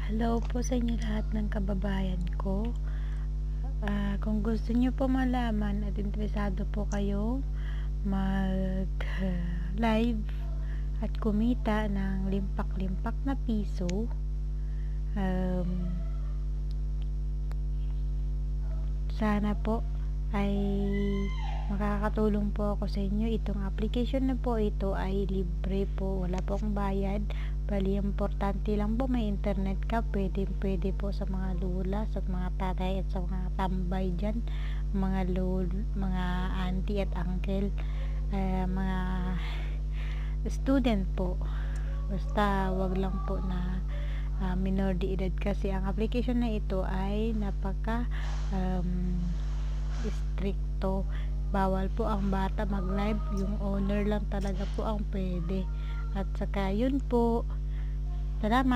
Hello po sa inyo lahat ng kababayan ko. Kung gusto niyo po malaman at interesado po kayo mag-live at kumita ng limpak-limpak na piso, sana po ay makakatulong po ako sa inyo. Itong application na po ito ay libre po, wala po akong bayad. Bali, importante lang po may internet ka. Pwede po sa mga lula, sa mga tatay at sa mga tambay dyan, mga auntie at uncle, mga student po. Basta wag lang po na minor de edad, kasi ang application na ito ay napaka stricto. Bawal po ang bata mag-live, yung owner lang talaga po ang pwede. At saka yun po, salamat.